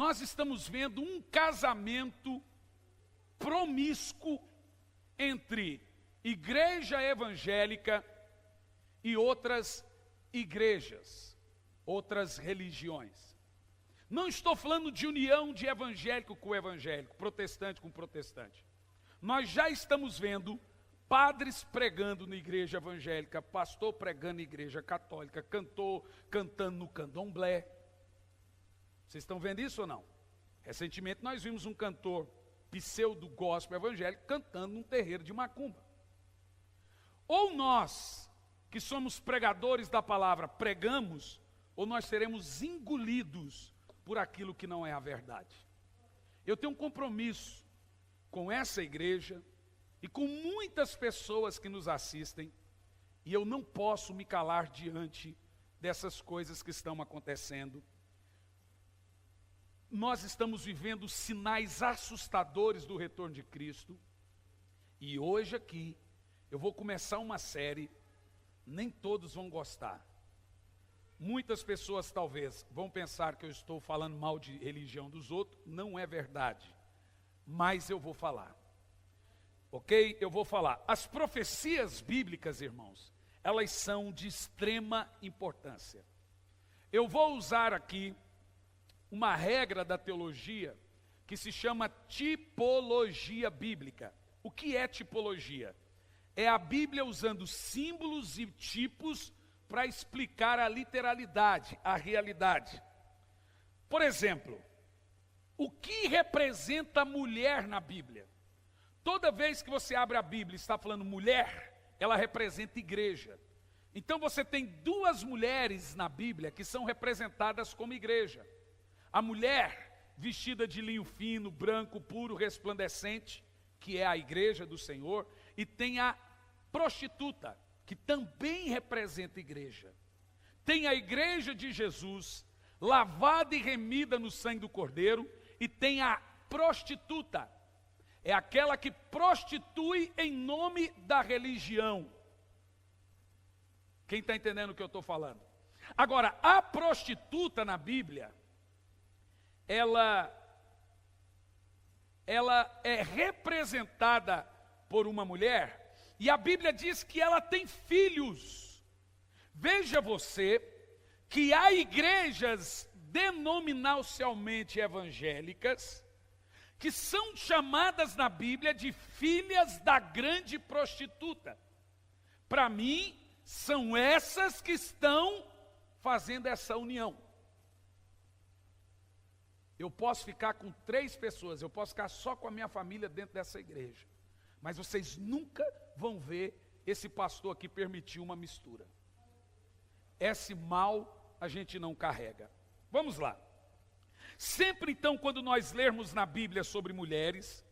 nós estamos vendo um casamento promíscuo entre igreja evangélica e outras igrejas, outras religiões. Não estou falando de união de evangélico com evangélico, protestante com protestante. Nós já estamos vendo padres pregando na igreja evangélica, pastor pregando na igreja católica, cantor cantando no candomblé. Vocês estão vendo isso ou não? Recentemente nós vimos um cantor pseudo-gospel evangélico cantando num terreiro de macumba. Ou nós, que somos pregadores da palavra, pregamos, ou nós seremos engolidos por aquilo que não é a verdade. Eu tenho um compromisso com essa igreja e com muitas pessoas que nos assistem, e eu não posso me calar diante dessas coisas que estão acontecendo. Nós estamos vivendo sinais assustadores do retorno de Cristo, e hoje aqui eu vou começar uma série, nem todos vão gostar. Muitas pessoas talvez vão pensar que eu estou falando mal de religião dos outros, não é verdade, mas eu vou falar. Ok? Eu vou falar. As profecias bíblicas, irmãos, elas são de extrema importância. Eu vou usar aqui uma regra da teologia que se chama tipologia bíblica. O que é tipologia? É a Bíblia usando símbolos e tipos para explicar a literalidade, a realidade. Por exemplo, o que representa mulher na Bíblia? Toda vez que você abre a Bíblia e está falando mulher, ela representa igreja. Então você tem duas mulheres na Bíblia que são representadas como igreja. A mulher vestida de linho fino, branco, puro, resplandecente, que é a igreja do Senhor, e tem a prostituta, que também representa igreja. Tem a igreja de Jesus, lavada e remida no sangue do Cordeiro, e tem a prostituta, é aquela que prostitui em nome da religião. Quem está entendendo o que eu estou falando? Agora, a prostituta na Bíblia, ela é representada por uma mulher, e a Bíblia diz que ela tem filhos. Veja você que há igrejas denominacionalmente evangélicas que são chamadas na Bíblia de filhas da grande prostituta. Para mim, são essas que estão fazendo essa união. Eu posso ficar com 3 pessoas, eu posso ficar só com a minha família dentro dessa igreja. Mas vocês nunca vão ver esse pastor aqui permitir uma mistura. Esse mal a gente não carrega. Vamos lá. Sempre então, quando nós lermos na Bíblia sobre mulheres,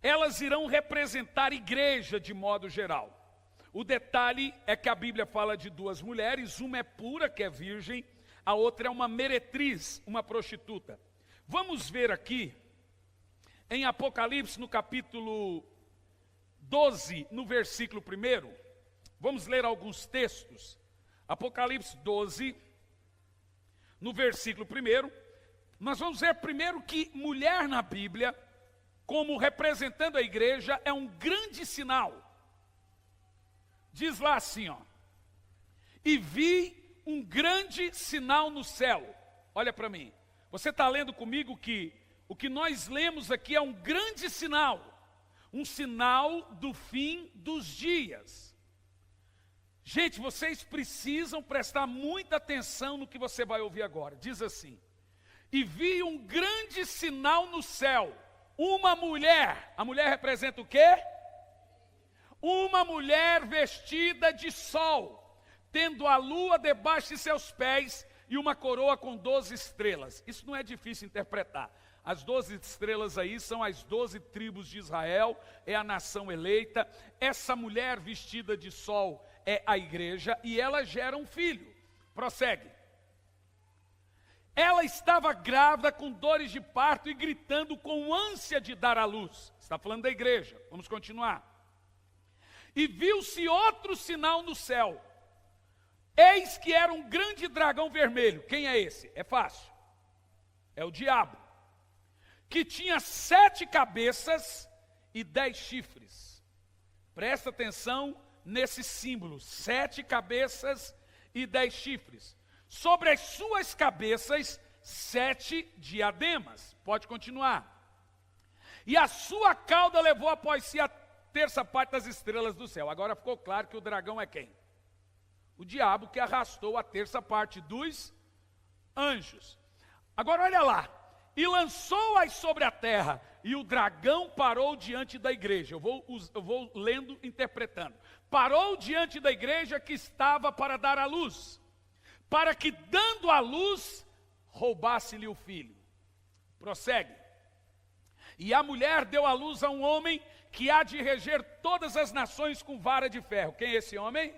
elas irão representar igreja de modo geral. O detalhe é que a Bíblia fala de 2 mulheres, uma é pura, que é virgem, a outra é uma meretriz, uma prostituta. Vamos ver aqui, em Apocalipse, no capítulo 12, no versículo 1, vamos ler alguns textos. Apocalipse 12, no versículo 1, nós vamos ver primeiro que mulher na Bíblia, como representando a igreja, é um grande sinal. Diz lá assim, ó: e vi um grande sinal no céu. Olha para mim, você está lendo comigo que o que nós lemos aqui é um grande sinal, um sinal do fim dos dias. Gente, vocês precisam prestar muita atenção no que você vai ouvir agora. Diz assim: e vi um grande sinal no céu, uma mulher. A mulher representa o quê? Uma mulher vestida de sol, tendo a lua debaixo de seus pés e uma coroa com 12 estrelas. Isso não é difícil interpretar. As 12 estrelas aí são as 12 tribos de Israel, é a nação eleita. Essa mulher vestida de sol é a igreja e ela gera um filho. Prossegue. Ela estava grávida com dores de parto e gritando com ânsia de dar à luz. Está falando da igreja. Vamos continuar. E viu-se outro sinal no céu. Eis que era um grande dragão vermelho. Quem é esse? É fácil. é o diabo, que tinha 7 cabeças e 10 chifres. Presta atenção nesse símbolo, 7 cabeças e 10 chifres. Sobre as suas cabeças, 7 diademas. Pode continuar. E a sua cauda levou após si a terça parte das estrelas do céu. Agora ficou claro que o dragão é quem? O diabo, que arrastou a terça parte dos anjos. Agora olha lá. E lançou-as sobre a terra, e o dragão parou diante da igreja. Eu vou lendo, interpretando. Parou diante da igreja que estava para dar à luz, para que, dando à luz, roubasse-lhe o filho. Prossegue. E a mulher deu à luz a um homem que há de reger todas as nações com vara de ferro. Quem é esse homem?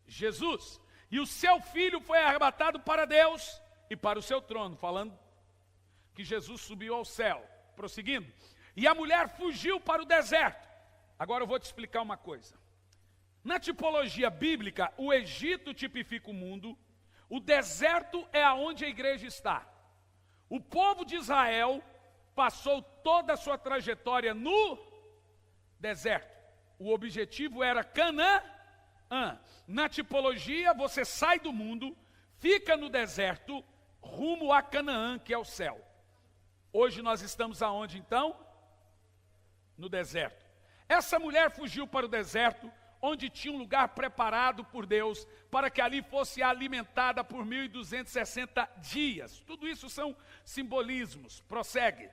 Jesus. E o seu filho foi arrebatado para Deus e para o seu trono, falando que Jesus subiu ao céu. Prosseguindo. E a mulher fugiu para o deserto. Agora eu vou te explicar uma coisa. Na tipologia bíblica, o Egito tipifica o mundo, o deserto é aonde a igreja está. O povo de Israel passou toda a sua trajetória no deserto. O objetivo era Canaã. Na tipologia, você sai do mundo, fica no deserto, rumo a Canaã, que é o céu. Hoje nós estamos aonde então? No deserto. Essa mulher fugiu para o deserto, onde tinha um lugar preparado por Deus, para que ali fosse alimentada por 1260 dias. Tudo isso são simbolismos. Prossegue.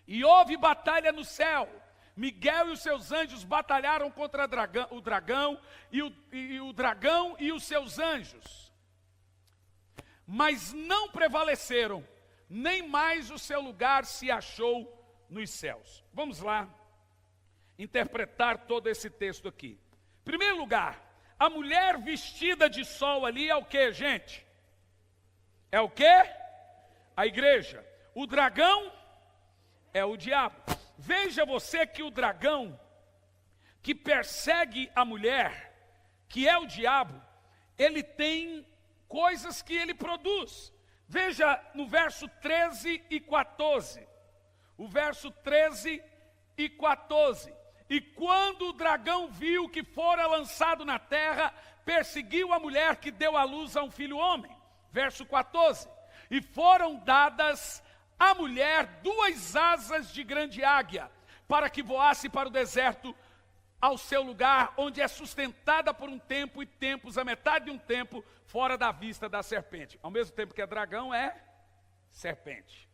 E houve batalha no céu. Miguel e os seus anjos batalharam contra o dragão e os seus anjos. Mas não prevaleceram, nem mais o seu lugar se achou nos céus. Vamos lá interpretar todo esse texto aqui. Em primeiro lugar, a mulher vestida de sol ali é o que, gente? É o que? A igreja. O dragão é o diabo. Veja você que o dragão que persegue a mulher, que é o diabo, ele tem coisas que ele produz. Veja no verso 13 e 14. O verso 13 e 14. E quando o dragão viu que fora lançado na terra, perseguiu a mulher que deu à luz a um filho homem. Verso 14. E foram dadas à mulher 2 asas de grande águia, para que voasse para o deserto, ao seu lugar, onde é sustentada por um tempo e tempos, a metade de um tempo, fora da vista da serpente. Ao mesmo tempo que é dragão, é serpente.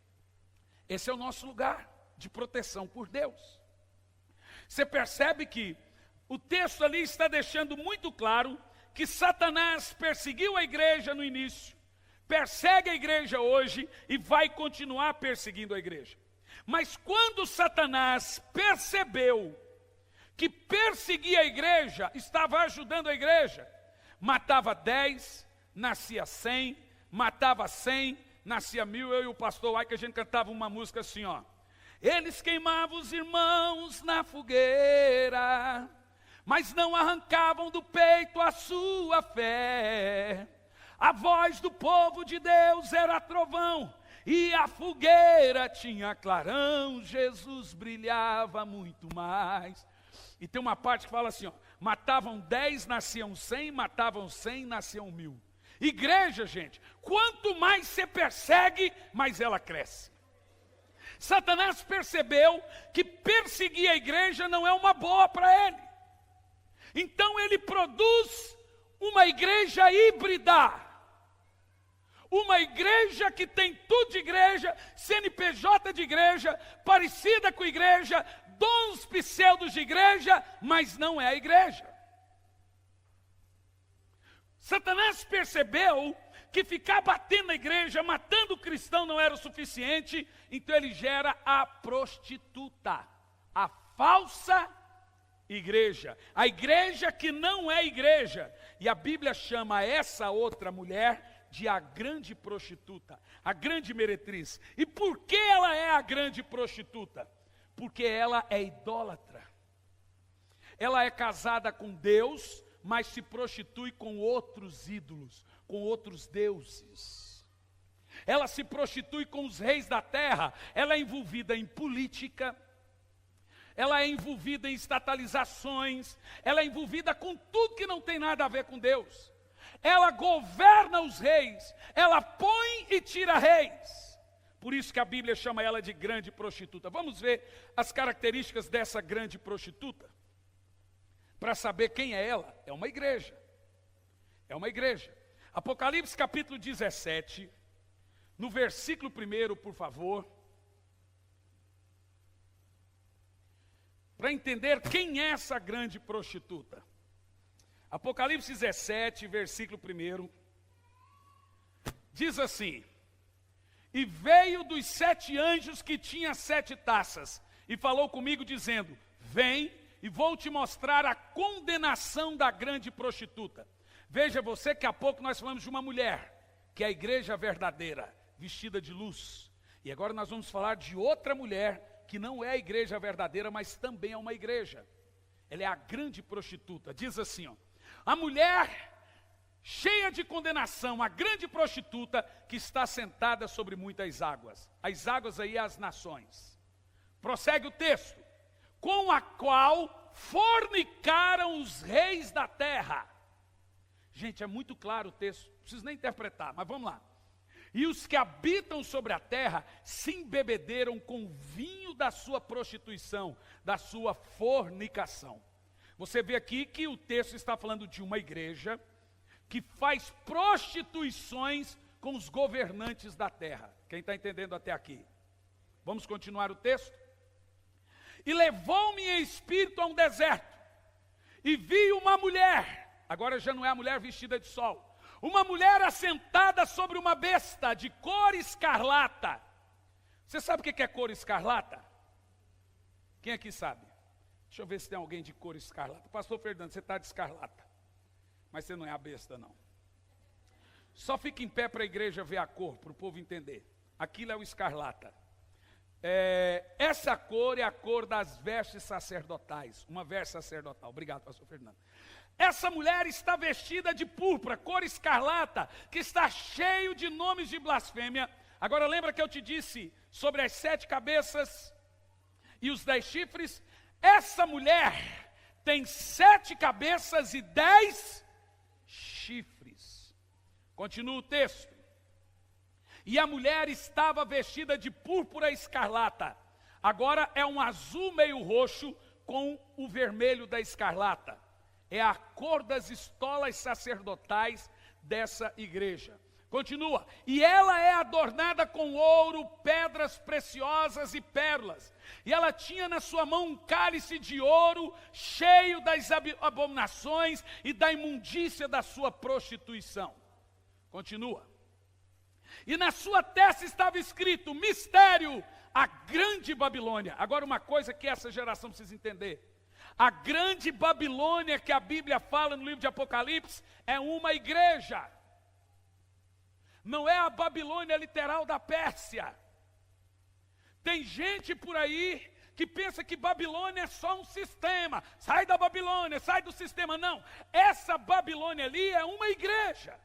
Esse é o nosso lugar de proteção por Deus. Você percebe que o texto ali está deixando muito claro que Satanás perseguiu a igreja no início, persegue a igreja hoje e vai continuar perseguindo a igreja. Mas quando Satanás percebeu que perseguir a igreja estava ajudando a igreja, matava 10, nascia 100, matava 100, nascia 1000. Eu e o pastor Ai, que a gente cantava uma música assim, ó. Eles queimavam os irmãos na fogueira, mas não arrancavam do peito a sua fé. A voz do povo de Deus era trovão, e a fogueira tinha clarão. Jesus brilhava muito mais. E tem uma parte que fala assim, ó, matavam 10, nasciam 100, matavam 100, nasciam 1000. Igreja, gente, quanto mais você persegue, mais ela cresce. Satanás percebeu que perseguir a igreja não é uma boa para ele. Então ele produz uma igreja híbrida. Uma igreja que tem tudo de igreja, CNPJ de igreja, parecida com igreja, dons pseudos de igreja, mas não é a igreja. Satanás percebeu que ficar batendo na igreja, matando o cristão não era o suficiente, então ele gera a prostituta, a falsa igreja, a igreja que não é igreja. E a Bíblia chama essa outra mulher de a grande prostituta, a grande meretriz. E por que ela é a grande prostituta? Porque ela é idólatra. Ela é casada com Deus, mas se prostitui com outros ídolos, com outros deuses. ela se prostitui com os reis da terra, ela é envolvida em política, ela é envolvida em estatalizações, ela é envolvida com tudo que não tem nada a ver com Deus. Ela governa os reis, ela põe e tira reis. Por isso que a Bíblia chama ela de grande prostituta. Vamos ver as características dessa grande prostituta? Para saber quem é ela. É uma igreja. É uma igreja. Apocalipse capítulo 17, no versículo 1, por favor. Para entender quem é essa grande prostituta. Apocalipse 17, versículo 1. Diz assim: e veio dos 7 anjos que tinha 7 taças, e falou comigo dizendo: vem e vou te mostrar a condenação da grande prostituta. Veja você que há pouco nós falamos de uma mulher, que é a igreja verdadeira, vestida de luz. E agora nós vamos falar de outra mulher, que não é a igreja verdadeira, mas também é uma igreja. Ela é a grande prostituta. Diz assim, ó: a mulher cheia de condenação, a grande prostituta que está sentada sobre muitas águas. As águas aí, as nações. Prossegue o texto: com a qual fornicaram os reis da terra. Gente, é muito claro o texto, não preciso nem interpretar, mas vamos lá. E os que habitam sobre a terra se embebederam com o vinho da sua prostituição, da sua fornicação. Você vê aqui que o texto está falando de uma igreja que faz prostituições com os governantes da terra. Quem está entendendo até aqui? Vamos continuar o texto? E levou-me em espírito a um deserto, e vi uma mulher, agora já não é a mulher vestida de sol, uma mulher assentada sobre uma besta de cor escarlata. Você sabe o que é cor escarlata? Quem aqui sabe? Deixa eu ver se tem alguém de cor escarlata. Pastor Fernando, você está de escarlata. Mas você não é a besta, não. Só fica em pé para a igreja ver a cor, para o povo entender. Aquilo é o escarlata. Essa cor é a cor das vestes sacerdotais. Uma veste sacerdotal. Obrigado, pastor Fernando. Essa mulher está vestida de púrpura, cor escarlata, que está cheio de nomes de blasfêmia. Agora lembra que eu te disse sobre as 7 cabeças e os 10 chifres? Essa mulher tem 7 cabeças e 10 chifres. Continua o texto. E a mulher estava vestida de púrpura escarlata. Agora é um azul meio roxo com o vermelho da escarlata. É a cor das estolas sacerdotais dessa igreja. Continua. E ela é adornada com ouro, pedras preciosas e pérolas. E ela tinha na sua mão um cálice de ouro, cheio das abominações e da imundícia da sua prostituição. Continua. E na sua testa estava escrito: mistério, a grande Babilônia. Agora uma coisa que essa geração precisa entender. A grande Babilônia que a Bíblia fala no livro de Apocalipse é uma igreja. Não é a Babilônia literal da Pérsia. Tem gente por aí que pensa que Babilônia é só um sistema. Sai da Babilônia, sai do sistema. Não, essa Babilônia ali é uma igreja.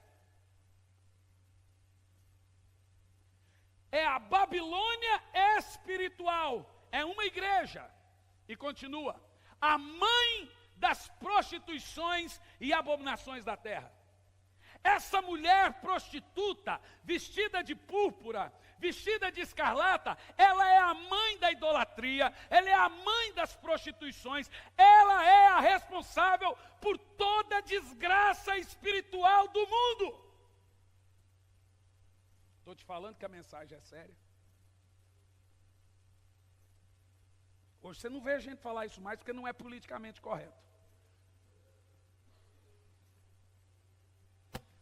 É a Babilônia espiritual, é uma igreja. E continua: a mãe das prostituições e abominações da terra. Essa mulher prostituta, vestida de púrpura, vestida de escarlata, ela é a mãe da idolatria, ela é a mãe das prostituições, ela é a responsável por toda a desgraça espiritual do mundo. Estou te falando que a mensagem é séria. Hoje você não vê a gente falar isso mais porque não é politicamente correto.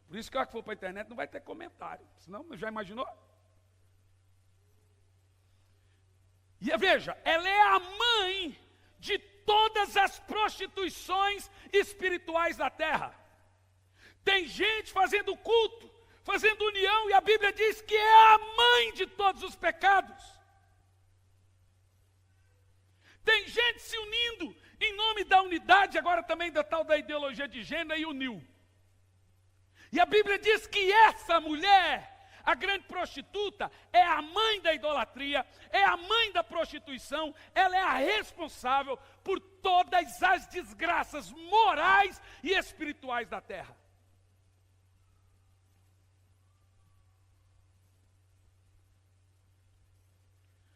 Por isso que a hora que for para a internet não vai ter comentário. Senão, já imaginou? E veja, ela é a mãe de todas as prostituições espirituais da terra. Tem gente fazendo culto, fazendo união, e a Bíblia diz que é a mãe de todos os pecados. Tem gente se unindo em nome da unidade, agora também da tal da ideologia de gênero, e uniu. E a Bíblia diz que essa mulher, A grande prostituta é a mãe da idolatria, é a mãe da prostituição, ela é a responsável por todas as desgraças morais e espirituais da terra.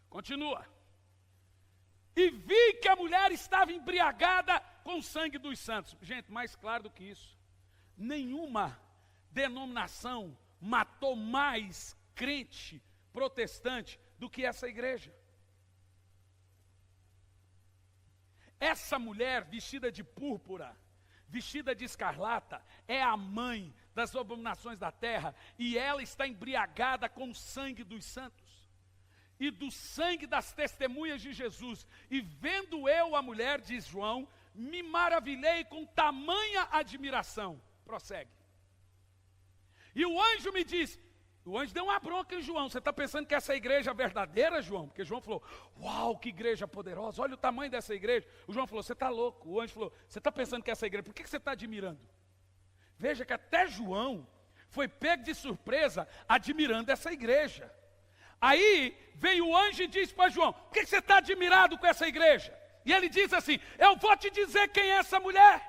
Continua. E vi que a mulher estava embriagada com o sangue dos santos. Gente, mais claro do que isso. Nenhuma denominação matou mais crente protestante do que essa igreja. Essa mulher vestida de púrpura, vestida de escarlata, é a mãe das abominações da terra, e ela está embriagada com o sangue dos santos e do sangue das testemunhas de Jesus. E vendo eu a mulher, diz João, me maravilhei com tamanha admiração. Prossegue. E o anjo me disse, o anjo deu uma bronca em João, você está pensando que essa igreja é verdadeira, João? Porque João falou, uau, que igreja poderosa, olha o tamanho dessa igreja. O João falou, você está louco. O anjo falou, você está pensando que essa igreja, por que você está admirando? Veja que até João foi pego de surpresa admirando essa igreja. Aí veio o anjo e disse para João, por que você está admirado com essa igreja? E ele diz assim, eu vou te dizer quem é essa mulher.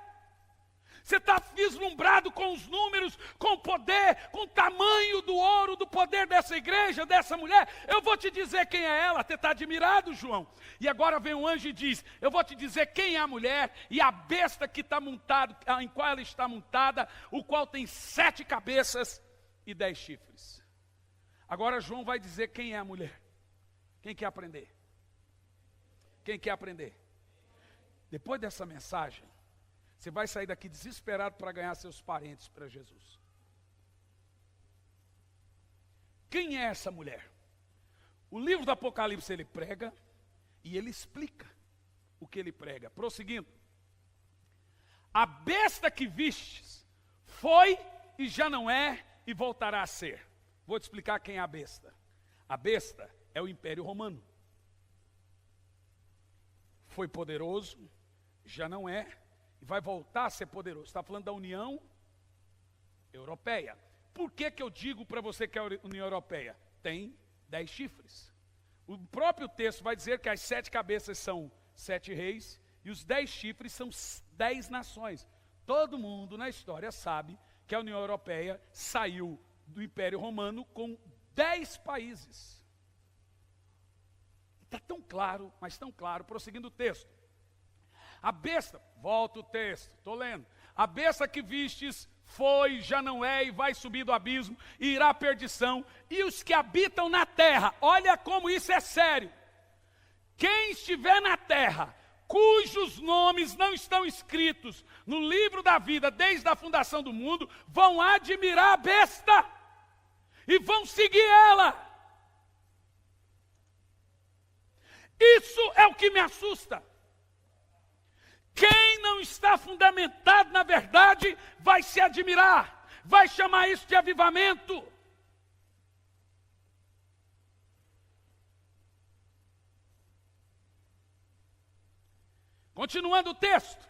Você está vislumbrado com os números, com o poder, com o tamanho do ouro, do poder dessa igreja, dessa mulher. Eu vou te dizer quem é ela. Você está admirado, João? E agora vem um anjo e diz, eu vou te dizer quem é a mulher e a besta que está montada, em qual ela está montada, o qual tem 7 cabeças e 10 chifres. Agora João vai dizer quem é a mulher. Quem quer aprender? Quem quer aprender? Depois dessa mensagem, você vai sair daqui desesperado para ganhar seus parentes para Jesus. Quem é essa mulher? O livro do Apocalipse ele prega e ele explica o que ele prega. Prosseguindo. A besta que vistes foi e já não é e voltará a ser. Vou te explicar quem é a besta. A besta é o Império Romano. Foi poderoso, já não é, e vai voltar a ser poderoso. Está falando da União Europeia. Por que eu digo para você que é a União Europeia? Tem 10 chifres. O próprio texto vai dizer que as 7 cabeças são 7 reis, e os 10 chifres são 10 nações. Todo mundo na história sabe que a União Europeia saiu do Império Romano com 10 países. Está tão claro, mas tão claro, prosseguindo o texto. A besta, volta o texto, estou lendo. A besta que vistes foi, já não é e vai subir do abismo e irá à perdição. E os que habitam na terra, olha como isso é sério. Quem estiver na terra, cujos nomes não estão escritos no livro da vida desde a fundação do mundo, vão admirar a besta e vão seguir ela. Isso é o que me assusta. Quem não está fundamentado na verdade vai se admirar, vai chamar isso de avivamento. Continuando o texto,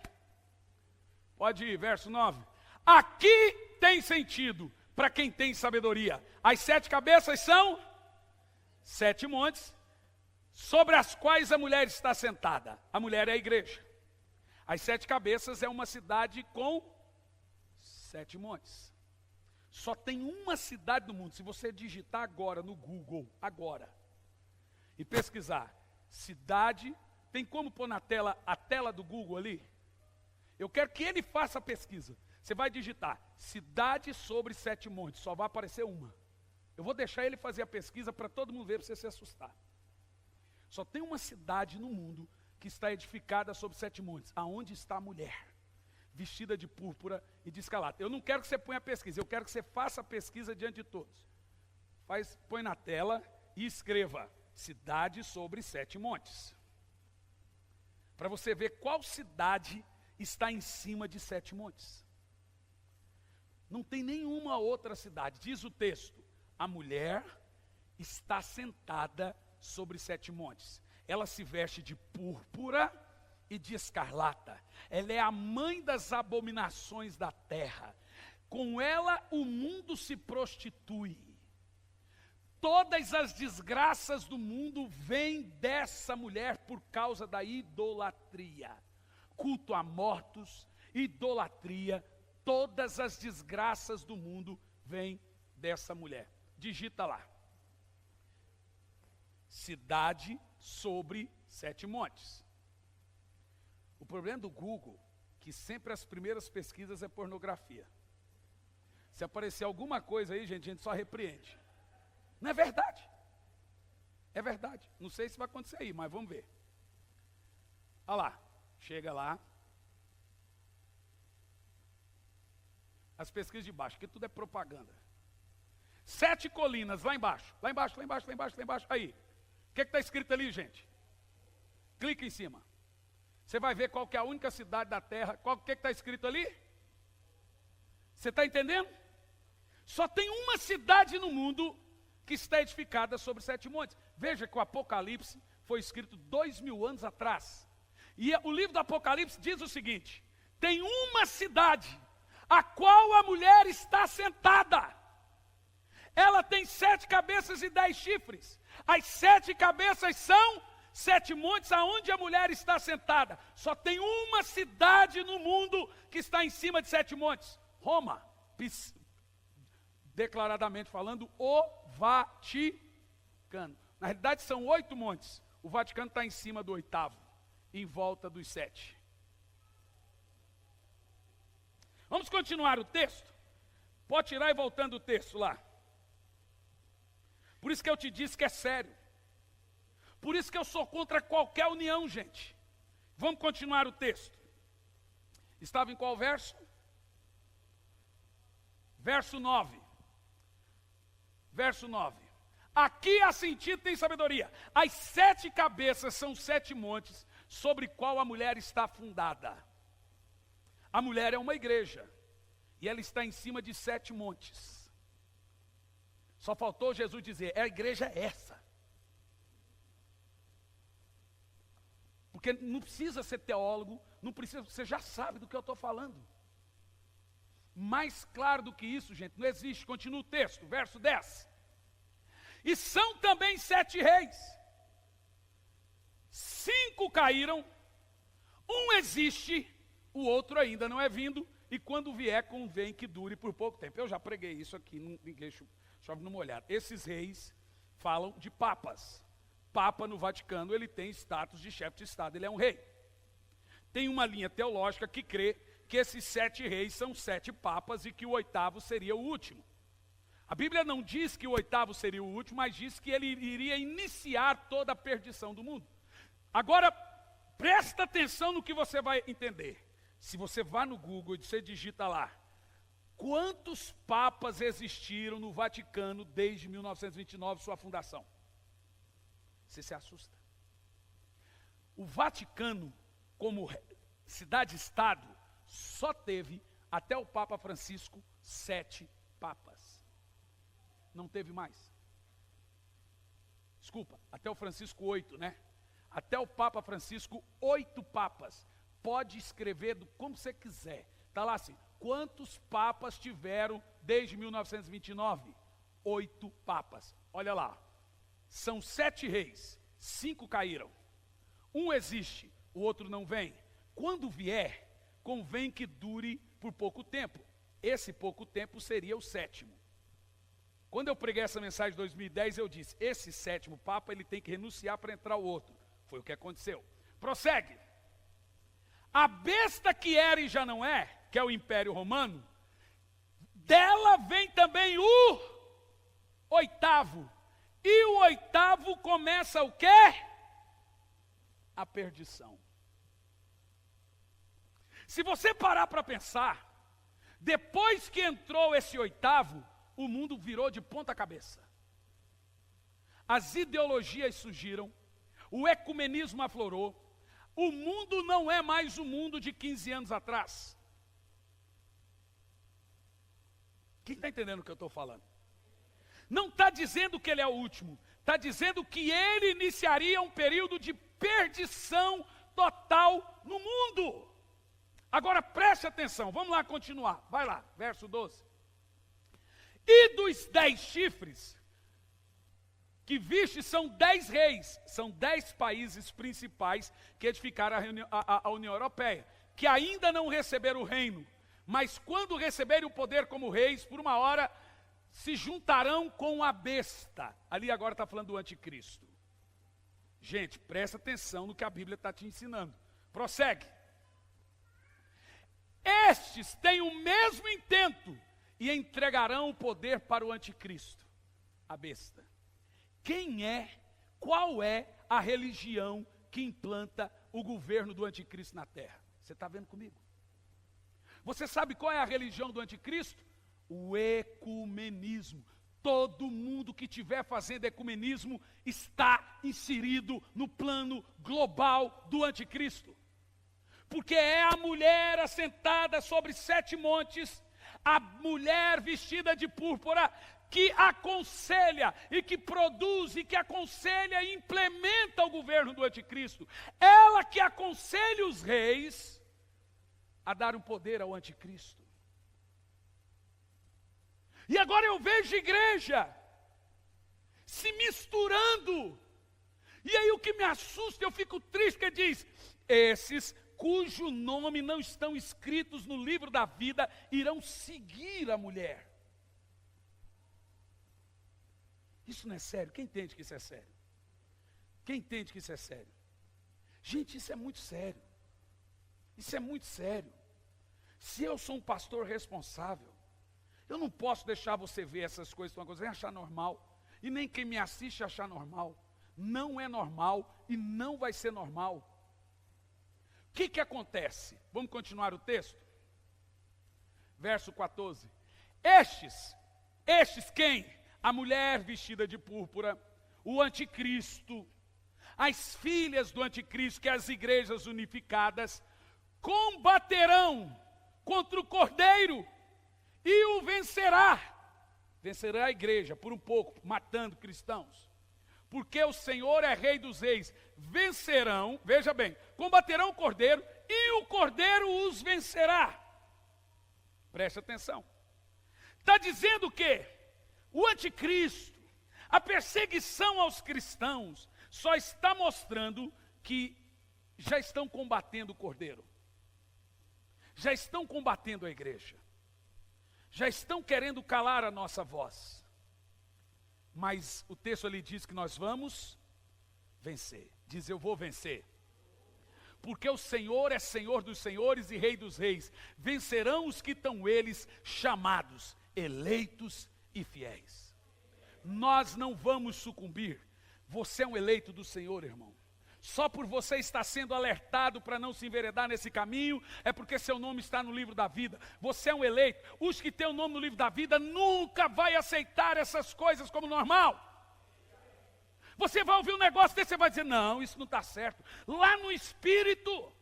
pode ir, verso 9. Aqui tem sentido para quem tem sabedoria. As 7 cabeças são 7 montes, sobre as quais a mulher está sentada. A mulher é a igreja. As 7 cabeças é uma cidade com 7 montes. Só tem uma cidade no mundo. Se você digitar agora no Google, agora, e pesquisar cidade, tem como pôr na tela a tela do Google ali? Eu quero que ele faça a pesquisa. Você vai digitar cidade sobre 7 montes, só vai aparecer uma. Eu vou deixar ele fazer a pesquisa para todo mundo ver, para você se assustar. Só tem uma cidade no mundo que está edificada sobre 7 montes. Aonde está a mulher? Vestida de púrpura e de escarlata. Eu não quero que você ponha a pesquisa, eu quero que você faça a pesquisa diante de todos. Põe na tela e escreva cidade sobre 7 montes. Para você ver qual cidade está em cima de 7 montes. Não tem nenhuma outra cidade. Diz o texto, a mulher está sentada sobre 7 montes. Ela se veste de púrpura e de escarlata. Ela é a mãe das abominações da terra. Com ela o mundo se prostitui. Todas as desgraças do mundo vêm dessa mulher por causa da idolatria. Culto a mortos, idolatria, todas as desgraças do mundo vêm dessa mulher. Digita lá. Cidade sobre 7 montes. O problema do Google, que sempre as primeiras pesquisas é pornografia. Se aparecer alguma coisa aí, gente, a gente só repreende. Não é verdade? É verdade. Não sei se vai acontecer aí, mas vamos ver. Olha lá. Chega lá. As pesquisas de baixo, que tudo é propaganda. 7 colinas, lá embaixo. Lá embaixo, lá embaixo, lá embaixo, lá embaixo. Aí. O que está escrito ali, gente? Clica em cima. Você vai ver qual que é a única cidade da terra. O que está escrito ali? Você está entendendo? Só tem uma cidade no mundo que está edificada sobre 7 montes. Veja que o Apocalipse foi escrito 2000 anos atrás. E o livro do Apocalipse diz o seguinte: tem uma cidade, a qual a mulher está sentada. Ela tem 7 cabeças e 10 chifres. As 7 cabeças são 7 montes aonde a mulher está sentada. Só tem uma cidade no mundo que está em cima de 7 montes. Roma, declaradamente falando, o Vaticano. Na realidade são 8 montes. O Vaticano está em cima do 8º, em volta dos 7. Vamos continuar o texto? Pode tirar e voltando o texto lá. Por isso que eu te disse que é sério. Por isso que eu sou contra qualquer união, gente. Vamos continuar o texto. Estava em qual verso? Verso 9. Verso 9. Aqui a sentir tem sabedoria. As 7 cabeças são 7 montes sobre qual a mulher está fundada. A mulher é uma igreja. E ela está em cima de 7 montes. Só faltou Jesus dizer, a igreja é essa. Porque não precisa ser teólogo, não precisa, você já sabe do que eu estou falando. Mais claro do que isso, gente, não existe. Continua o texto, verso 10. E são também 7 reis. 5 caíram, um existe, o outro ainda não é vindo, e quando vier, convém que dure por pouco tempo. Eu já preguei isso aqui, ninguém chove no molhado. Esses reis falam de papas. Papa no Vaticano, ele tem status de chefe de Estado, ele é um rei. Tem uma linha teológica que crê que esses 7 reis são 7 papas e que o 8º seria o último. A Bíblia não diz que o 8º seria o último, mas diz que ele iria iniciar toda a perdição do mundo. Agora, presta atenção no que você vai entender. Se você vai no Google e você digita lá, quantos papas existiram no Vaticano desde 1929, sua fundação? Você se assusta. O Vaticano, como cidade-estado, só teve, até o Papa Francisco, 7 papas. Não teve mais. Desculpa, até o Francisco 8, né? Até o Papa Francisco, 8 papas. Pode escrever como você quiser. Está lá assim, quantos papas tiveram desde 1929? 8 papas. Olha lá. São 7 reis, 5 caíram. Um existe, o outro não vem. Quando vier, convém que dure por pouco tempo. Esse pouco tempo seria o 7º. Quando eu preguei essa mensagem em 2010, eu disse, esse 7º Papa, ele tem que renunciar para entrar o outro. Foi o que aconteceu. Prossegue. A besta que era e já não é, que é o Império Romano, dela vem também o 8º. E o 8º começa o quê? A perdição. Se você parar para pensar, depois que entrou esse 8º, o mundo virou de ponta cabeça. As ideologias surgiram, o ecumenismo aflorou, o mundo não é mais o mundo de 15 anos atrás. Quem está entendendo o que eu estou falando? Não está dizendo que ele é o último, está dizendo que ele iniciaria um período de perdição total no mundo. Agora preste atenção, vamos lá continuar, vai lá, verso 12. E dos 10 chifres, que viste são 10 reis, são 10 países principais que edificaram a União Europeia, que ainda não receberam o reino, mas quando receberem o poder como reis, por uma hora, se juntarão com a besta. Ali agora está falando do anticristo. Gente, presta atenção no que a Bíblia está te ensinando. Prossegue. Estes têm o mesmo intento e entregarão o poder para o anticristo, a besta. Qual é a religião que implanta o governo do anticristo na terra? Você está vendo comigo? Você sabe qual é a religião do anticristo? O ecumenismo. Todo mundo que estiver fazendo ecumenismo está inserido no plano global do anticristo. Porque é a mulher assentada sobre 7 montes, a mulher vestida de púrpura, que aconselha e que produz e que aconselha e implementa o governo do anticristo. Ela que aconselha os reis a dar o poder ao anticristo. E agora eu vejo igreja se misturando. E aí o que me assusta, eu fico triste, que diz: esses cujo nome não estão escritos no livro da vida irão seguir a mulher. Isso não é sério? Quem entende que isso é sério? Quem entende que isso é sério? Gente, isso é muito sério. Isso é muito sério. Se eu sou um pastor responsável, eu não posso deixar você ver essas coisas, uma coisa, nem achar normal, e nem quem me assiste achar normal. Não é normal e não vai ser normal. O que acontece? Vamos continuar o texto? Verso 14. Estes quem? A mulher vestida de púrpura, o anticristo, as filhas do anticristo, que é as igrejas unificadas, combaterão contra o cordeiro e o vencerá. Vencerá a igreja por um pouco, matando cristãos. Porque o Senhor é rei dos reis. Vencerão, veja bem, combaterão o cordeiro e o cordeiro os vencerá. Preste atenção. Está dizendo o quê? O anticristo, a perseguição aos cristãos, só está mostrando que já estão combatendo o cordeiro. Já estão combatendo a igreja. Já estão querendo calar a nossa voz. Mas o texto ali diz que nós vamos vencer. Diz: eu vou vencer. Porque o Senhor é Senhor dos senhores e Rei dos reis. Vencerão os que estão eles chamados, eleitos e fiéis. Nós não vamos sucumbir. Você é um eleito do Senhor, irmão. Só por você estar sendo alertado para não se enveredar nesse caminho, é porque seu nome está no livro da vida. Você é um eleito. Os que têm o nome no livro da vida nunca vai aceitar essas coisas como normal. Você vai ouvir um negócio desse, você vai dizer: não, isso não está certo. Lá no Espírito,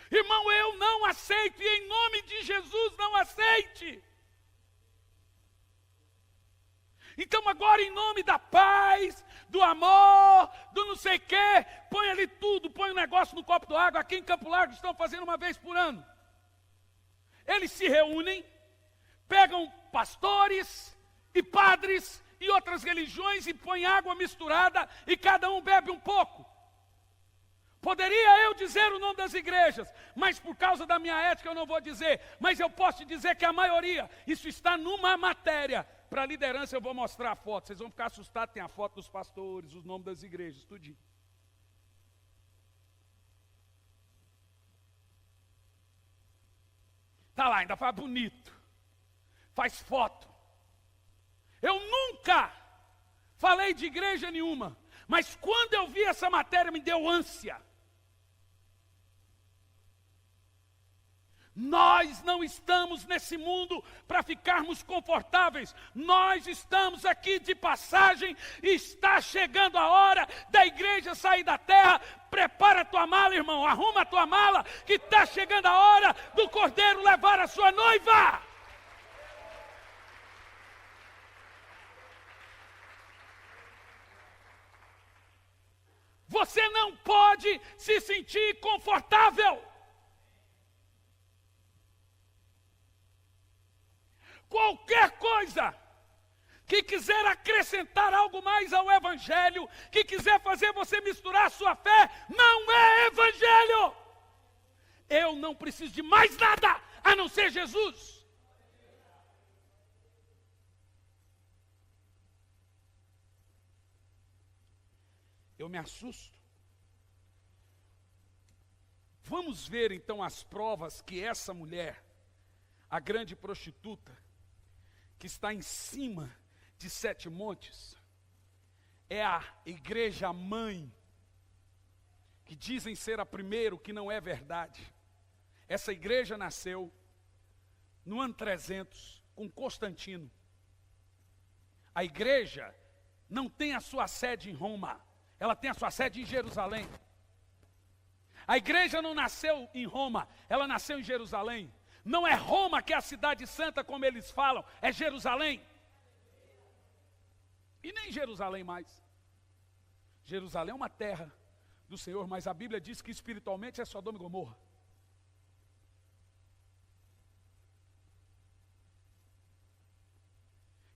irmão, eu não aceito, e em nome de Jesus não aceite. Então agora, em nome da paz, do amor, do não sei o quê, põe ali tudo, põe um negócio no copo d'água. Aqui em Campo Largo estão fazendo uma vez por ano. Eles se reúnem, pegam pastores e padres e outras religiões e põem água misturada e cada um bebe um pouco. Poderia eu dizer o nome das igrejas, mas por causa da minha ética eu não vou dizer. Mas eu posso te dizer que a maioria, isso está numa matéria. Para a liderança eu vou mostrar a foto, vocês vão ficar assustados, tem a foto dos pastores, os nomes das igrejas, tudinho. Está lá, ainda faz bonito, faz foto. Eu nunca falei de igreja nenhuma, mas quando eu vi essa matéria me deu ânsia. Nós não estamos nesse mundo para ficarmos confortáveis. Nós estamos aqui de passagem e está chegando a hora da igreja sair da terra. Prepara a tua mala, irmão, arruma a tua mala, que está chegando a hora do cordeiro levar a sua noiva. Você não pode se sentir confortável. Qualquer coisa que quiser acrescentar algo mais ao evangelho, que quiser fazer você misturar a sua fé, não é evangelho. Eu não preciso de mais nada a não ser Jesus. Eu me assusto. Vamos ver então as provas que essa mulher, a grande prostituta, que está em cima de 7 montes, é a igreja mãe, que dizem ser a primeira, o que não é verdade. Essa igreja nasceu no ano 300, com Constantino. A igreja não tem a sua sede em Roma, ela tem a sua sede em Jerusalém. A igreja não nasceu em Roma, ela nasceu em Jerusalém. Não é Roma que é a cidade santa, como eles falam, é Jerusalém. E nem Jerusalém mais. Jerusalém é uma terra do Senhor, mas a Bíblia diz que espiritualmente é Sodoma e Gomorra.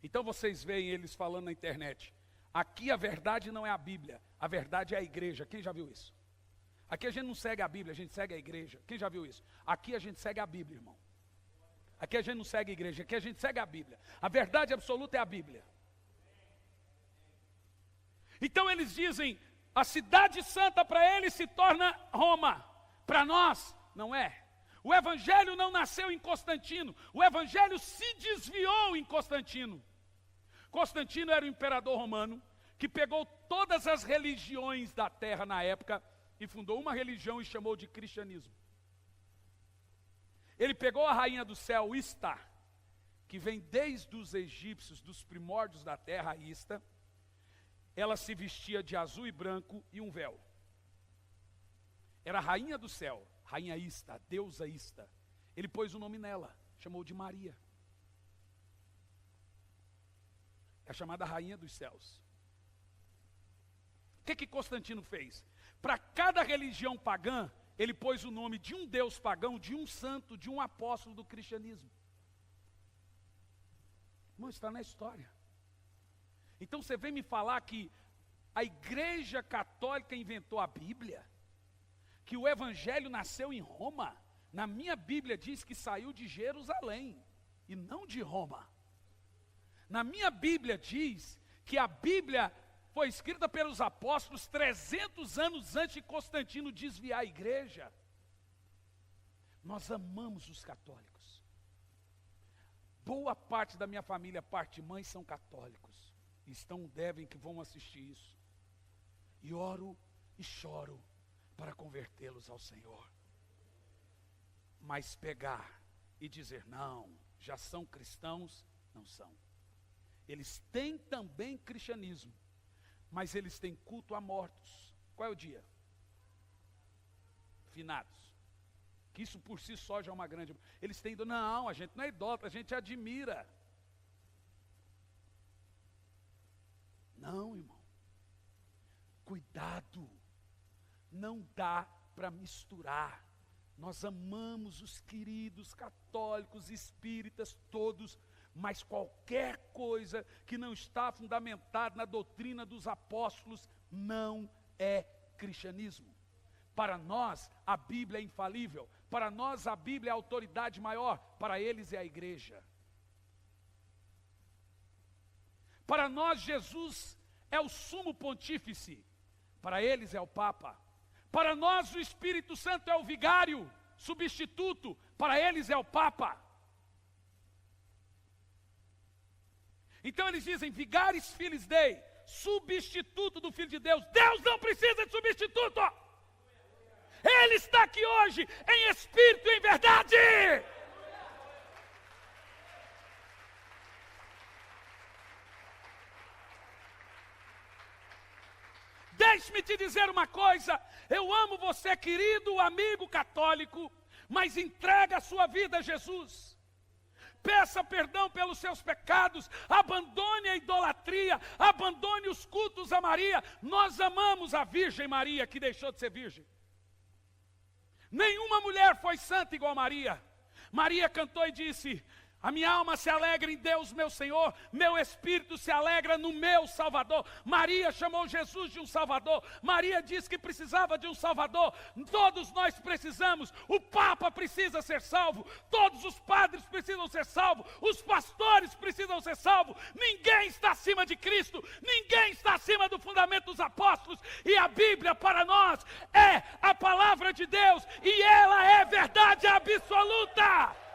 Então vocês veem eles falando na internet, aqui a verdade não é a Bíblia, a verdade é a igreja. Quem já viu isso? Aqui a gente não segue a Bíblia, a gente segue a igreja. Quem já viu isso? Aqui a gente segue a Bíblia, irmão. Aqui a gente não segue a igreja, aqui a gente segue a Bíblia. A verdade absoluta é a Bíblia. Então eles dizem, a cidade santa para eles se torna Roma. Para nós, não é. O evangelho não nasceu em Constantino, o evangelho se desviou em Constantino. Constantino era o imperador romano, que pegou todas as religiões da terra na época, e fundou uma religião e chamou de cristianismo. Ele pegou a rainha do céu, Ista, que vem desde os egípcios, dos primórdios da terra, Ista. Ela se vestia de azul e branco e um véu. Era a rainha do céu, rainha Ista, deusa Ista. Ele pôs o nome nela, chamou de Maria. É a chamada rainha dos céus. O que Constantino fez? Para cada religião pagã, ele pôs o nome de um deus pagão, de um santo, de um apóstolo do cristianismo. Irmão, está na história. Então você vem me falar que a igreja católica inventou a Bíblia? Que o evangelho nasceu em Roma? Na minha Bíblia diz que saiu de Jerusalém, e não de Roma. Na minha Bíblia diz que a Bíblia foi escrita pelos apóstolos 300 anos antes de Constantino desviar a igreja. Nós amamos os católicos. Boa parte da minha família, parte de mãe, são católicos. Devem que vão assistir isso. E oro e choro para convertê-los ao Senhor. Mas pegar e dizer, não, já são cristãos, não são. Eles têm também cristianismo, mas eles têm culto a mortos. Qual é o dia? Finados. Que isso por si só já é uma grande... Eles têm... Não, a gente não é idólatra, a gente admira. Não, irmão. Cuidado. Não dá para misturar. Nós amamos os queridos católicos, espíritas, todos, mas qualquer coisa que não está fundamentada na doutrina dos apóstolos não é cristianismo. Para nós, a Bíblia é infalível. Para nós, a Bíblia é a autoridade maior. Para eles é a igreja. Para nós, Jesus é o sumo pontífice. Para eles é o Papa. Para nós, o Espírito Santo é o vigário, substituto. Para eles é o Papa. Então eles dizem, vigaris filis Dei, substituto do Filho de Deus. Deus não precisa de substituto. Ele está aqui hoje, em espírito e em verdade. Deixe-me te dizer uma coisa, eu amo você, querido amigo católico, mas entrega a sua vida a Jesus. Peça perdão pelos seus pecados, abandone a idolatria, abandone os cultos a Maria. Nós amamos a Virgem Maria, que deixou de ser virgem. Nenhuma mulher foi santa igual a Maria. Maria cantou e disse, A minha alma se alegra em Deus, meu Senhor, meu espírito se alegra no meu Salvador. Maria chamou Jesus de um Salvador. Maria disse que precisava de um Salvador. Todos nós precisamos. O Papa precisa ser salvo. Todos os padres precisam ser salvos. Os pastores precisam ser salvos. Ninguém está acima de Cristo. Ninguém está acima do fundamento dos apóstolos. E a Bíblia para nós é a palavra de Deus. E ela é verdade absoluta.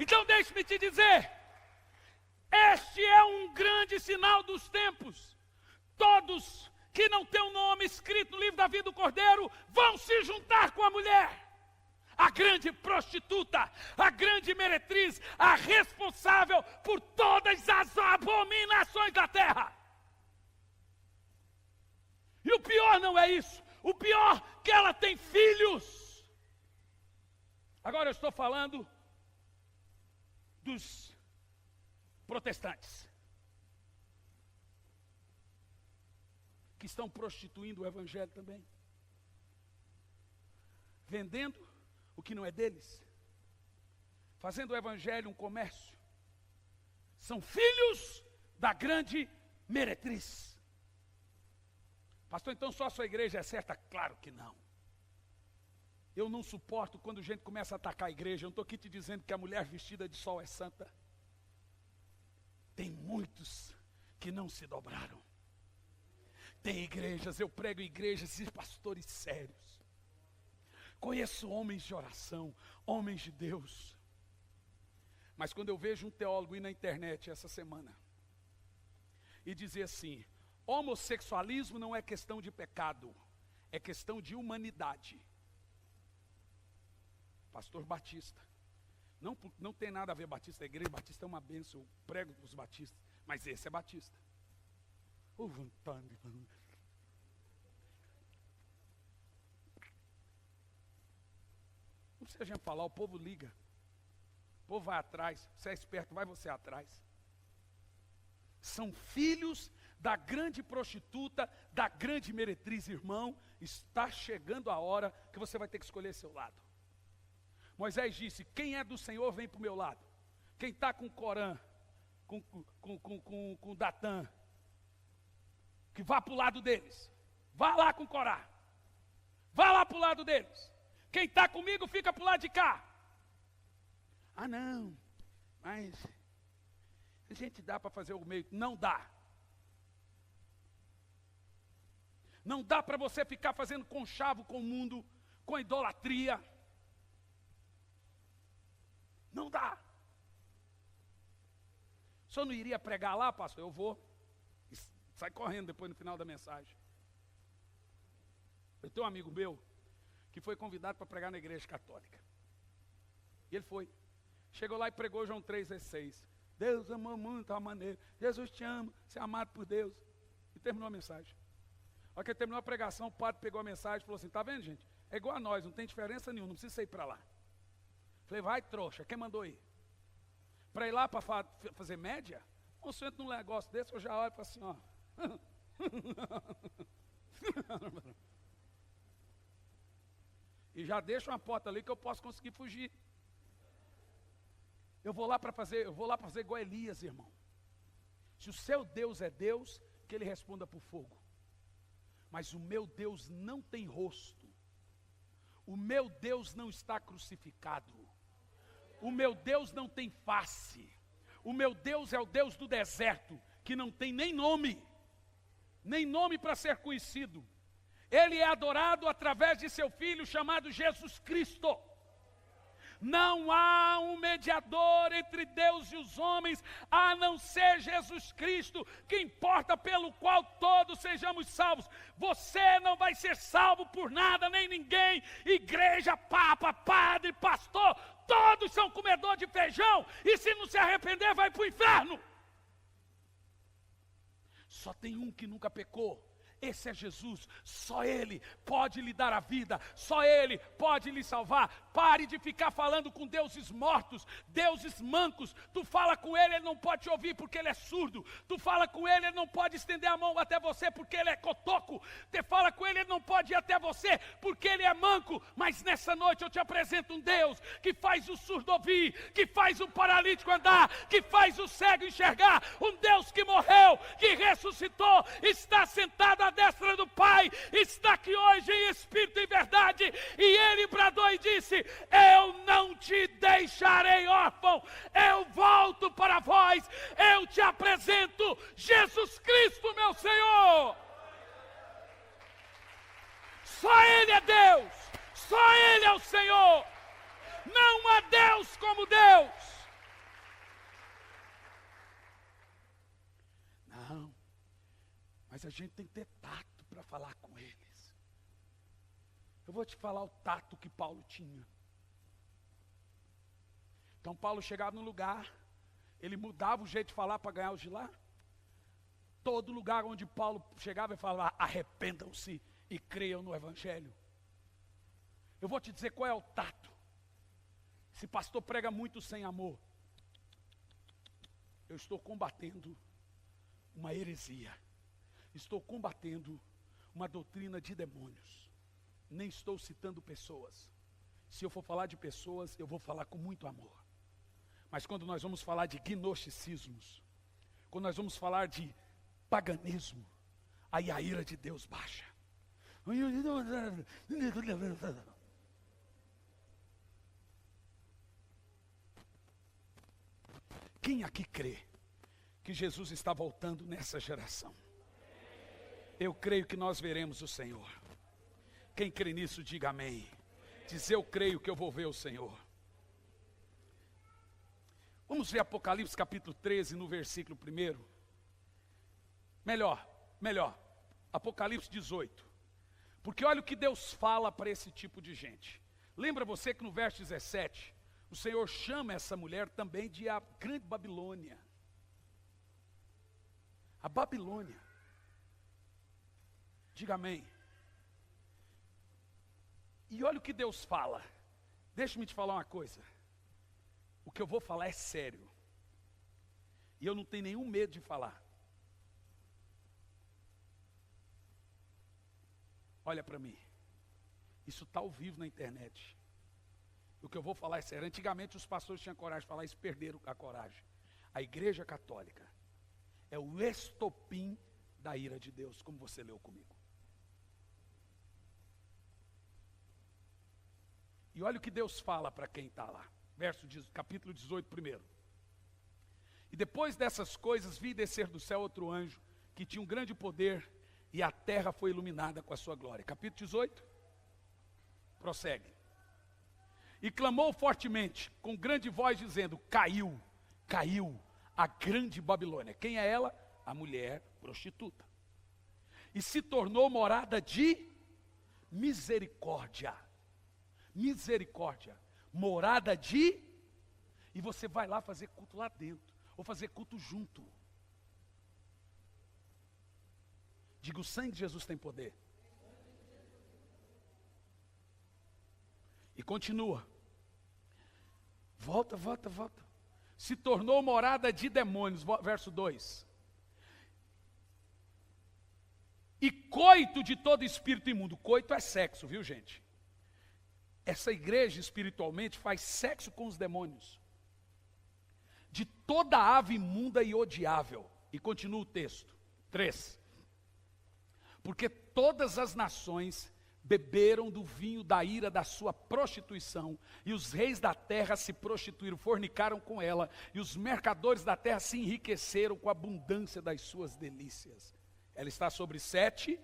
Então deixe-me te dizer, este é um grande sinal dos tempos. Todos que não têm o nome escrito no livro da vida do Cordeiro vão se juntar com a mulher. A grande prostituta, a grande meretriz, a responsável por todas as abominações da terra. E o pior não é isso, o pior é que ela tem filhos. Agora eu estou falando dos protestantes, que estão prostituindo o evangelho também, vendendo o que não é deles, fazendo o evangelho um comércio. São filhos da grande meretriz. Pastor, então só a sua igreja é certa? Claro que não. Eu não suporto quando gente começa a atacar a igreja. Eu não estou aqui te dizendo que a mulher vestida de sol é santa. Tem muitos que não se dobraram. Tem igrejas, eu prego igrejas e pastores sérios. Conheço homens de oração, homens de Deus. Mas quando eu vejo um teólogo ir na internet essa semana e dizer assim: homossexualismo não é questão de pecado, é questão de humanidade. Pastor Batista, não tem nada a ver Batista, a igreja Batista é uma bênção, eu prego para os batistas, mas esse é Batista. Não precisa a gente falar, o povo liga, o povo vai atrás, você é esperto, vai você atrás. São filhos da grande prostituta, da grande meretriz, irmão. Está chegando a hora que você vai ter que escolher seu lado. Moisés disse: quem é do Senhor vem para o meu lado. Quem está com Corã, com Datã, que vá para o lado deles. Vá lá com Corá. Vá lá para o lado deles. Quem está comigo fica para o lado de cá. Ah não, mas a gente dá para fazer o meio. Não dá. Não dá para você ficar fazendo conchavo com o mundo, com idolatria. Não dá. O senhor não iria pregar lá, pastor? Eu vou. Sai correndo depois no final da mensagem. Eu tenho um amigo meu que foi convidado para pregar na igreja católica. E ele foi. Chegou lá e pregou João 3,16. Deus amou muito a maneira. Jesus te ama, você é amado por Deus. E terminou a mensagem. Olha que ele terminou a pregação, o padre pegou a mensagem e falou assim: tá vendo, gente? É igual a nós, não tem diferença nenhuma, não precisa sair para lá. Falei: vai, trouxa, quem mandou ir? Para ir lá para fazer média? Ou se eu entro num negócio desse, eu já olho e falo assim, ó. E já deixo uma porta ali que eu posso conseguir fugir. Eu vou lá para fazer igual Elias, irmão. Se o seu Deus é Deus, que ele responda por fogo. Mas o meu Deus não tem rosto. O meu Deus não está crucificado. O meu Deus não tem face. O meu Deus é o Deus do deserto, que não tem nem nome para ser conhecido. Ele é adorado através de seu Filho chamado Jesus Cristo. Não há um mediador entre Deus e os homens, a não ser Jesus Cristo, que importa pelo qual todos sejamos salvos. Você não vai ser salvo por nada, nem ninguém. Igreja, papa, padre, pastor, todos são comedor de feijão, e se não se arrepender vai para o inferno. Só tem um que nunca pecou, Esse é Jesus, só Ele pode lhe dar a vida, só Ele pode lhe salvar. Pare de ficar falando com deuses mortos, deuses mancos. Tu fala com Ele, Ele não pode te ouvir porque Ele é surdo. Tu fala com Ele, Ele não pode estender a mão até você porque Ele é cotoco. Tu fala com Ele, Ele não pode ir até você porque Ele é manco. Mas nessa noite eu te apresento um Deus que faz o surdo ouvir, que faz o paralítico andar, que faz o cego enxergar. Um Deus que morreu, que ressuscitou, está sentado à destra do Pai, está aqui hoje em espírito e verdade, e Ele bradou e disse: eu não te deixarei órfão, eu volto para vós, eu te apresento Jesus Cristo, meu Senhor. Só Ele é Deus, só Ele é o Senhor, não há Deus como Deus. Não, mas a gente tem que ter tato para falar com eles. Eu vou te falar o tato que Paulo tinha. Então Paulo chegava no lugar, ele mudava o jeito de falar para ganhar os de lá. Todo lugar onde Paulo chegava, ele falava: arrependam-se e creiam no Evangelho. Eu vou te dizer qual é o tato. Esse pastor prega muito sem amor. Eu estou combatendo uma heresia. Estou combatendo uma doutrina de demônios. Nem estou citando pessoas. Se eu for falar de pessoas, eu vou falar com muito amor. Mas quando nós vamos falar de gnosticismos, quando nós vamos falar de paganismo, aí a ira de Deus baixa. Quem aqui crê que Jesus está voltando nessa geração? Eu creio que nós veremos o Senhor. Quem crê nisso, diga amém. Diz: eu creio que eu vou ver o Senhor. Vamos ver Apocalipse capítulo 13, no versículo 1. Melhor, Apocalipse 18. Porque olha o que Deus fala para esse tipo de gente. Lembra você que no verso 17, o Senhor chama essa mulher também de a grande Babilônia. A Babilônia. Diga amém. E olha o que Deus fala. Deixa-me te falar uma coisa. O que eu vou falar é sério. E eu não tenho nenhum medo de falar. Olha para mim. Isso está ao vivo na internet. O que eu vou falar é sério. Antigamente os pastores tinham coragem de falar isso, perderam a coragem. A Igreja Católica é o estopim da ira de Deus, como você leu comigo. E olha o que Deus fala para quem está lá. Capítulo 18, primeiro. E depois dessas coisas, vi descer do céu outro anjo, que tinha um grande poder, e a terra foi iluminada com a sua glória. Capítulo 18. Prossegue. E clamou fortemente, com grande voz, dizendo: caiu a grande Babilônia. Quem é ela? A mulher prostituta. E se tornou morada de misericórdia. Misericórdia. Morada de... E você vai lá fazer culto lá dentro. Ou fazer culto junto. Diga: o sangue de Jesus tem poder. E continua. Volta. Se tornou morada de demônios. Verso 2. E coito de todo espírito imundo. Coito é sexo, viu, gente? Essa igreja espiritualmente faz sexo com os demônios. De toda ave imunda e odiável. E continua o texto. 3. Porque todas as nações beberam do vinho da ira da sua prostituição, e os reis da terra se prostituíram, fornicaram com ela, e os mercadores da terra se enriqueceram com a abundância das suas delícias. Ela está sobre 7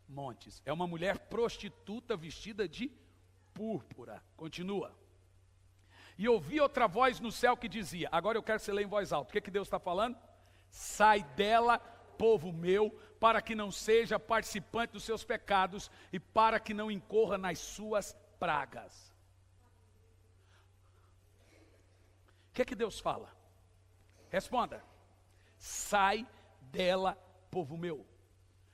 montes. É uma mulher prostituta vestida de púrpura. Continua. E ouvi outra voz no céu que dizia... Agora eu quero que você leia em voz alta. O que Deus está falando? Sai dela, povo meu, para que não seja participante dos seus pecados e para que não incorra nas suas pragas. O que Deus fala? Responda. Sai dela, povo meu.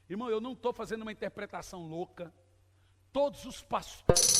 Irmão, eu não estou fazendo uma interpretação louca. Todos os pastores.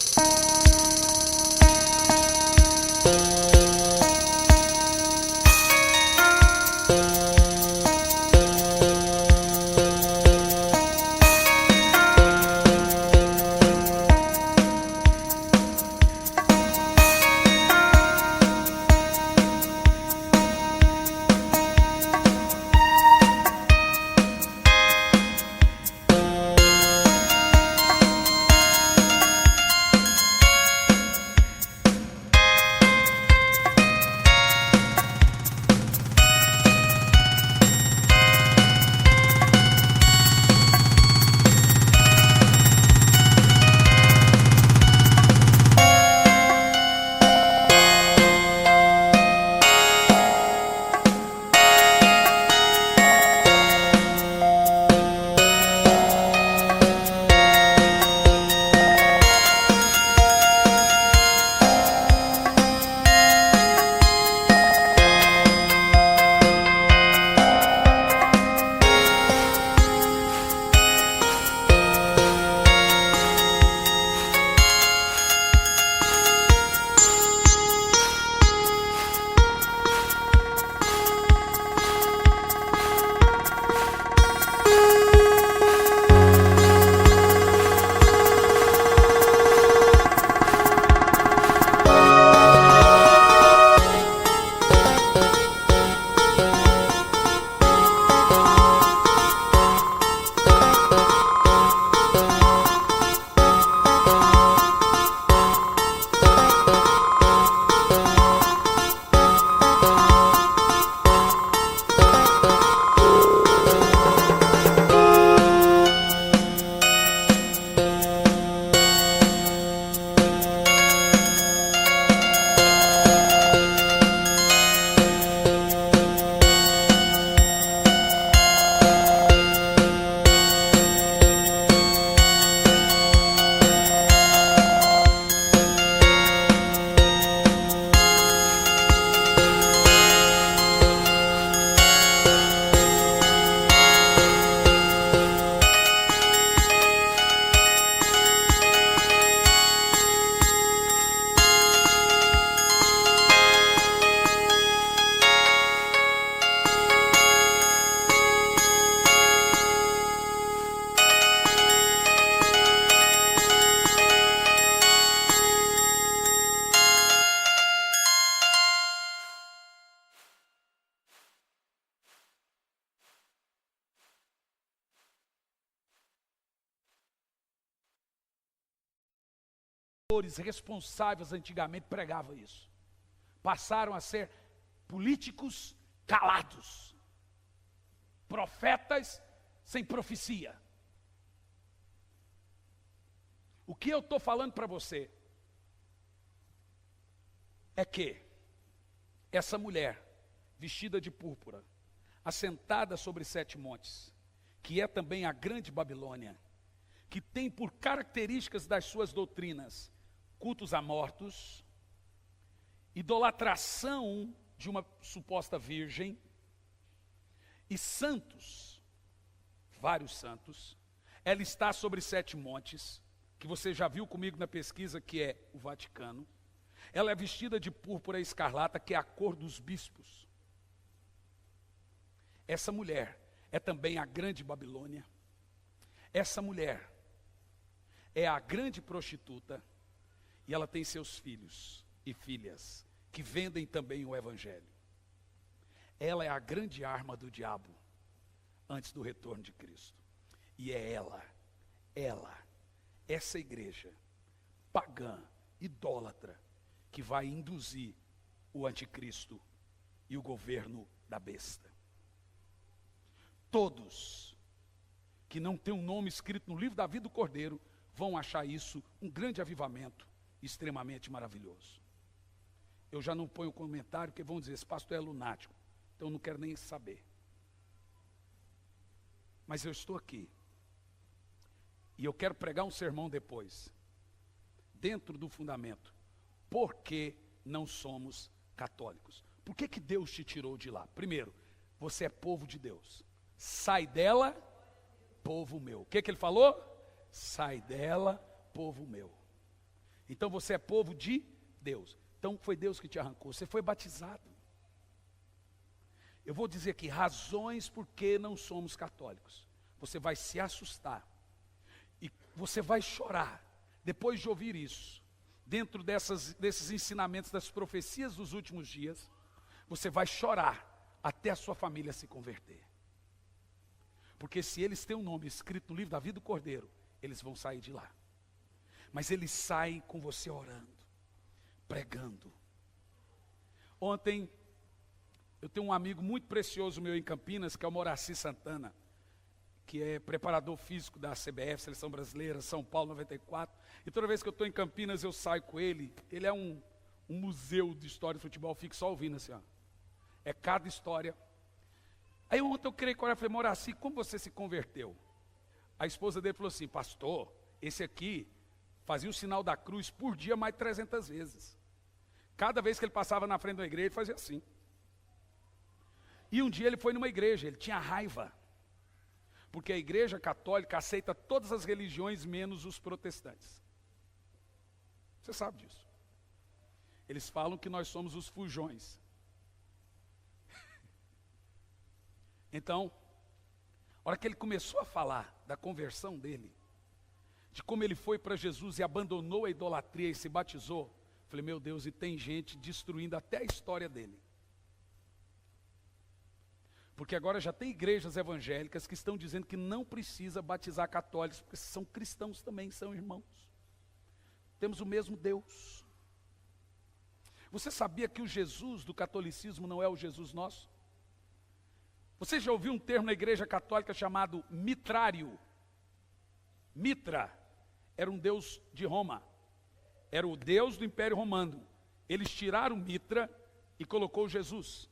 Responsáveis antigamente pregavam isso. Passaram a ser políticos calados, profetas sem profecia. O que eu estou falando para você é que essa mulher vestida de púrpura, assentada sobre 7 montes, que é também a grande Babilônia, que tem por características das suas doutrinas cultos a mortos, idolatração de uma suposta virgem e santos, vários santos. Ela está sobre 7 montes, que você já viu comigo na pesquisa, que é o Vaticano. Ela é vestida de púrpura escarlata, que é a cor dos bispos. Essa mulher é também a grande Babilônia. Essa mulher é a grande prostituta. E ela tem seus filhos e filhas que vendem também o evangelho. Ela é a grande arma do diabo antes do retorno de Cristo. E é essa igreja pagã, idólatra, que vai induzir o anticristo e o governo da besta. Todos que não têm um nome escrito no livro da vida do Cordeiro vão achar isso um grande avivamento, extremamente maravilhoso. Eu já não ponho comentário, porque vão dizer, esse pastor é lunático, então eu não quero nem saber. Mas eu estou aqui, e eu quero pregar um sermão depois, dentro do fundamento, por que não somos católicos? Por que que Deus te tirou de lá? Primeiro, você é povo de Deus, sai dela, povo meu. O que ele falou? Sai dela, povo meu. Então você é povo de Deus. Então foi Deus que te arrancou, você foi batizado. Eu vou dizer aqui, razões por que não somos católicos. Você vai se assustar. E você vai chorar, depois de ouvir isso. Dentro desses ensinamentos, das profecias dos últimos dias, você vai chorar até a sua família se converter. Porque se eles têm um nome escrito no livro da vida do Cordeiro, eles vão sair de lá. Mas eles saem com você orando, pregando. Ontem, eu tenho um amigo muito precioso meu em Campinas, que é o Moraci Santana, que é preparador físico da CBF, Seleção Brasileira, São Paulo 94. E toda vez que eu estou em Campinas, eu saio com ele. Ele é um museu de história de futebol, fico só ouvindo assim, ó. É cada história. Aí ontem eu criei coragem e falei, Moraci, como você se converteu? A esposa dele falou assim, pastor, esse aqui fazia o sinal da cruz por dia mais de 300 vezes. Cada vez que ele passava na frente da igreja, ele fazia assim. E um dia ele foi numa igreja, ele tinha raiva. Porque a igreja católica aceita todas as religiões menos os protestantes. Você sabe disso. Eles falam que nós somos os fujões. Então, a hora que ele começou a falar da conversão dele, de como ele foi para Jesus e abandonou a idolatria e se batizou, falei, meu Deus, e tem gente destruindo até a história dele. Porque agora já tem igrejas evangélicas que estão dizendo que não precisa batizar católicos, porque são cristãos também, são irmãos. Temos o mesmo Deus. Você sabia que o Jesus do catolicismo não é o Jesus nosso? Você já ouviu um termo na igreja católica chamado mitrário? Mitra era um deus de Roma. Era o deus do Império Romano. Eles tiraram Mitra e colocou Jesus.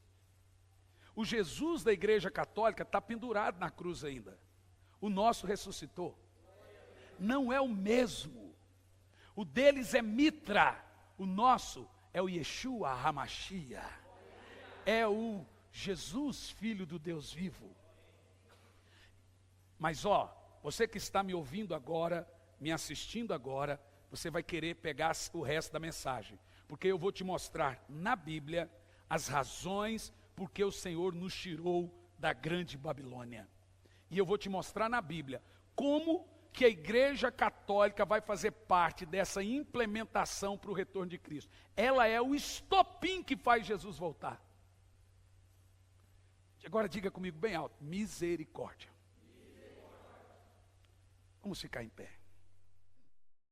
O Jesus da igreja católica está pendurado na cruz ainda. O nosso ressuscitou. Não é o mesmo. O deles é Mitra. O nosso é o Yeshua HaMashiach. É o Jesus, Filho do Deus vivo. Mas você que está me ouvindo agora, me assistindo agora, você vai querer pegar o resto da mensagem. Porque eu vou te mostrar na Bíblia as razões porque o Senhor nos tirou da grande Babilônia. E eu vou te mostrar na Bíblia como que a igreja católica vai fazer parte dessa implementação para o retorno de Cristo. Ela é o estopim que faz Jesus voltar. Agora diga comigo bem alto, misericórdia. Vamos ficar em pé.